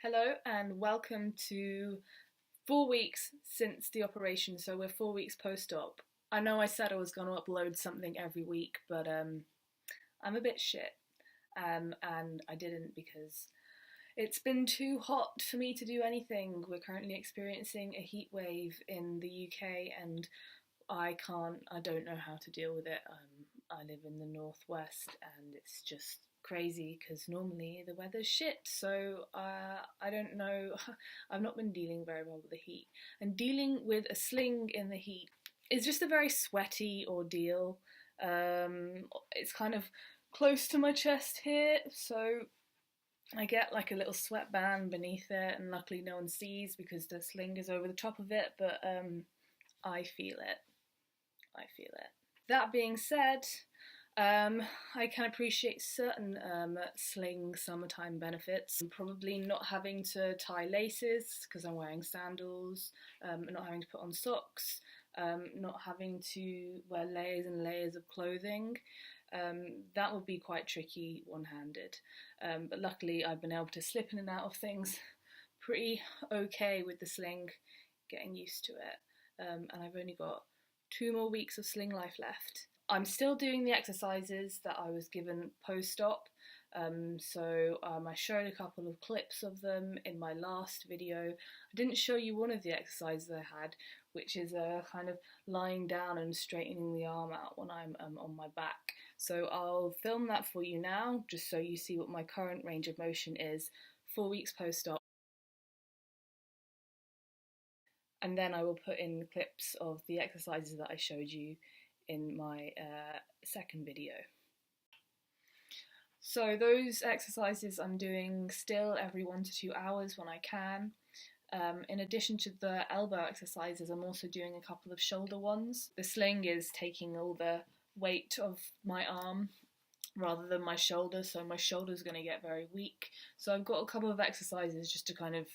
Hello and welcome to 4 weeks since the operation, so we're 4 weeks post-op. I know I said I was going to upload something every week, but I'm a bit shit, and I didn't because it's been too hot for me to do anything. We're currently experiencing a heat wave in the UK and I don't know how to deal with it. I live in the northwest and it's just crazy because normally the weather's shit, so I don't know. I've not been dealing very well with the heat, and dealing with a sling in the heat is just a very sweaty ordeal. It's kind of close to my chest here, so I get like a little sweatband beneath it, and luckily no one sees because the sling is over the top of it, but I feel it. I feel it. That being said, I can appreciate certain Sling summertime benefits. Probably not having to tie laces because I'm wearing sandals, not having to put on socks, not having to wear layers and layers of clothing. That would be quite tricky one-handed, but luckily I've been able to slip in and out of things pretty okay with the sling, getting used to it, and I've only got 2 more weeks of sling life left. I'm still doing the exercises that I was given post-op, so I showed a couple of clips of them in my last video. I didn't show you one of the exercises I had, which is kind of lying down and straightening the arm out when I'm on my back. So I'll film that for you now, just so you see what my current range of motion is 4 weeks post-op. And then I will put in clips of the exercises that I showed you in my second video. So those exercises I'm doing still every 1 to 2 hours when I can. In addition to the elbow exercises, I'm also doing a couple of shoulder ones. The sling is taking all the weight of my arm rather than my shoulder, so my shoulder's going to get very weak. So I've got a couple of exercises just to kind of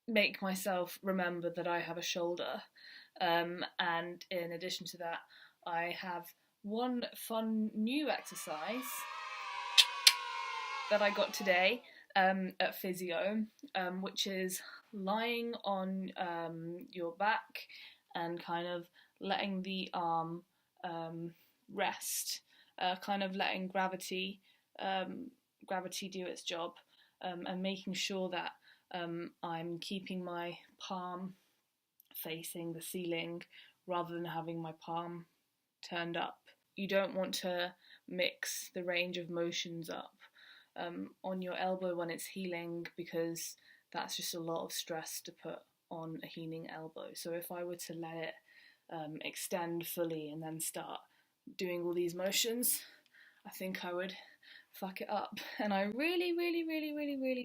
make myself remember that I have a shoulder, and in addition to that I have one fun new exercise that I got today at physio, which is lying on your back and kind of letting the arm rest, kind of letting gravity do its job, and making sure that I'm keeping my palm facing the ceiling rather than having my palm turned up. You don't want to mix the range of motions up on your elbow when it's healing, because that's just a lot of stress to put on a healing elbow. So if I were to let it extend fully and then start doing all these motions, I think I would fuck it up, and I really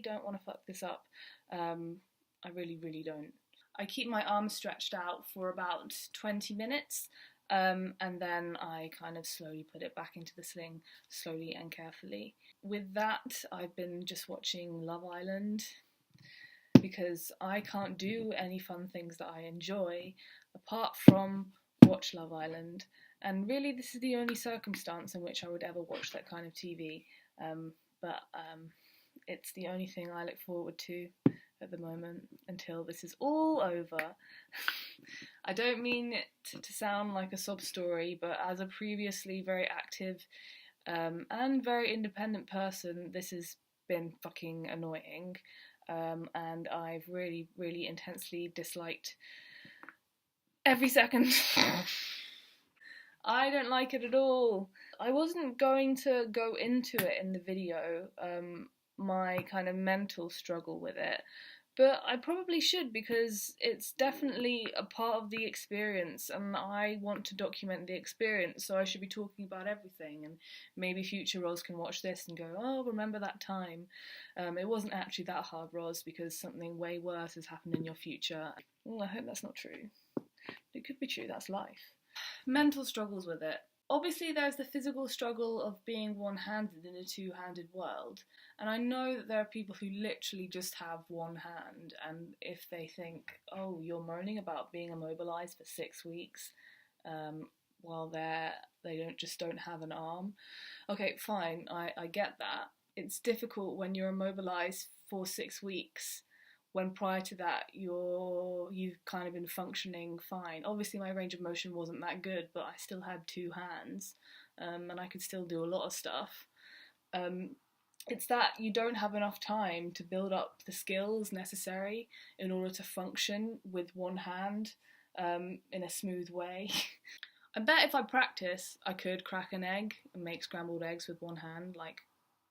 don't want to fuck this up. I really don't. I keep my arms stretched out for about 20 minutes, and then I kind of slowly put it back into the sling, slowly and carefully. With that, I've been just watching Love Island, because I can't do any fun things that I enjoy apart from watch Love Island. And really, this is the only circumstance in which I would ever watch that kind of TV. But it's the only thing I look forward to at the moment until this is all over. I don't mean it to sound like a sob story, but as a previously very active and very independent person, this has been fucking annoying, and I've really intensely disliked every second. I don't like it at all. I wasn't going to go into it in the video, my kind of mental struggle with it, but I probably should, because it's definitely a part of the experience and I want to document the experience, so I should be talking about everything, and maybe future Ros can watch this and go, oh, remember that time. It wasn't actually that hard, Ros, because something way worse has happened in your future. I hope that's not true. It could be true, that's life. Mental struggles with it. Obviously there's the physical struggle of being one-handed in a two-handed world, and I know that there are people who literally just have one hand, and if they think, oh, you're moaning about being immobilised for 6 weeks while they don't have an arm, okay, fine, I get that. it's difficult when you're immobilized for 6 weeks when prior to that you've kind of been functioning fine. Obviously my range of motion wasn't that good, but I still had two hands, and I could still do a lot of stuff. It's that you don't have enough time to build up the skills necessary in order to function with one hand in a smooth way. I bet if I practice, I could crack an egg and make scrambled eggs with one hand, like,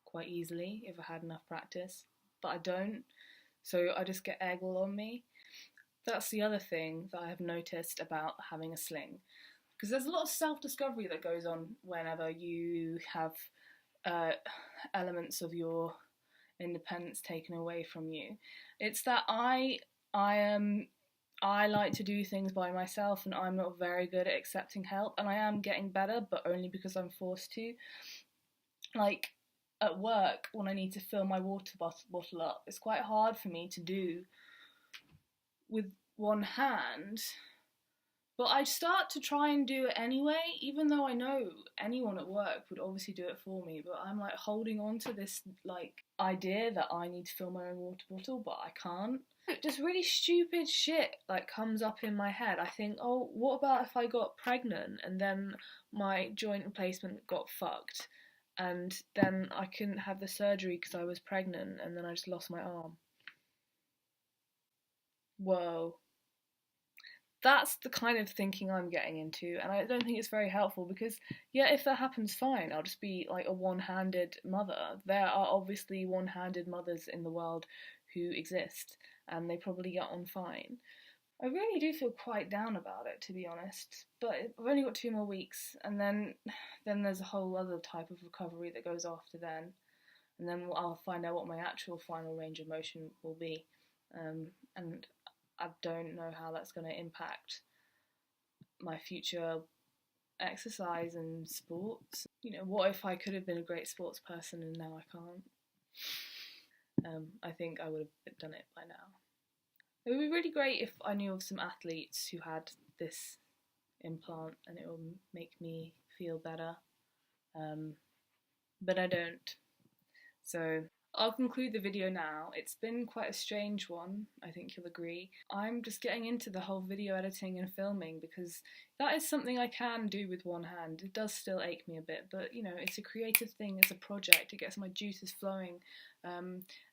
quite easily if I had enough practice, but I don't, so I just get egg all on me. That's the other thing that I have noticed about having a sling, because there's a lot of self-discovery that goes on whenever you have elements of your independence taken away from you. It's that I like to do things by myself, and I'm not very good at accepting help, and I am getting better, but only because I'm forced to. Like, at work, when I need to fill my water bottle up, it's quite hard for me to do with one hand, but I start to try and do it anyway, even though I know anyone at work would obviously do it for me, but I'm like holding on to this like idea that I need to fill my own water bottle, but I can't. Just really stupid shit like comes up in my head. I think, oh, what about if I got pregnant and then my joint replacement got fucked, and then I couldn't have the surgery because I was pregnant, and then I just lost my arm. Whoa. That's the kind of thinking I'm getting into, and I don't think it's very helpful because, yeah, if that happens, fine, I'll just be like a one-handed mother. There are obviously one-handed mothers in the world who exist, and they probably get on fine. I really do feel quite down about it, to be honest, but I've only got 2 more weeks, and then there's a whole other type of recovery that goes after then, and then I'll find out what my actual final range of motion will be, and I don't know how that's going to impact my future exercise and sports. You know, what if I could have been a great sports person and now I can't? I think I would have done it by now. It would be really great if I knew of some athletes who had this implant and it would make me feel better, but I don't. So I'll conclude the video now. It's been quite a strange one, I think you'll agree. I'm just getting into the whole video editing and filming because that is something I can do with one hand. It does still ache me a bit, but you know, it's a creative thing, it's a project, it gets my juices flowing.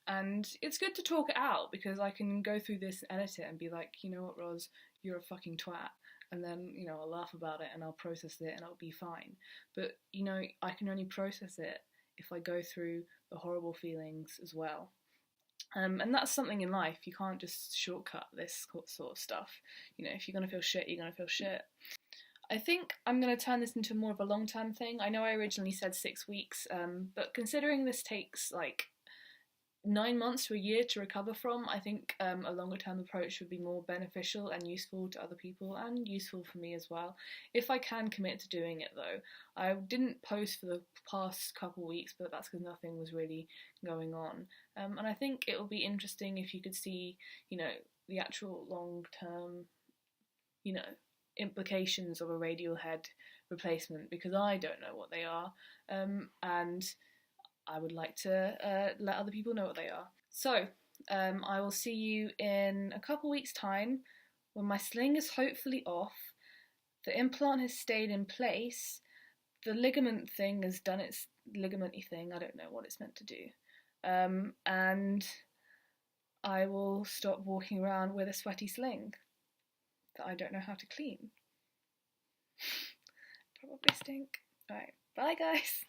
And it's good to talk it out because I can go through this and edit it and be like, you know what, Roz, you're a fucking twat. And then, you know, I'll laugh about it and I'll process it and it'll be fine. But, you know, I can only process it if I go through the horrible feelings as well. And that's something in life. You can't just shortcut this sort of stuff. You know, if you're going to feel shit, you're going to feel shit. I think I'm going to turn this into more of a long-term thing. I know I originally said 6 weeks, but considering this takes like 9 months to a year to recover from, I think a longer term approach would be more beneficial and useful to other people and useful for me as well, if I can commit to doing it though. I didn't post for the past couple weeks, but that's because nothing was really going on. And I think it will be interesting if you could see, you know, the actual long term, you know, implications of a radial head replacement, because I don't know what they are, and I would like to let other people know what they are. So, I will see you in a couple weeks' time when my sling is hopefully off, the implant has stayed in place, the ligament thing has done its ligamenty thing, I don't know what it's meant to do, and I will stop walking around with a sweaty sling that I don't know how to clean. Probably stink. Alright, bye guys!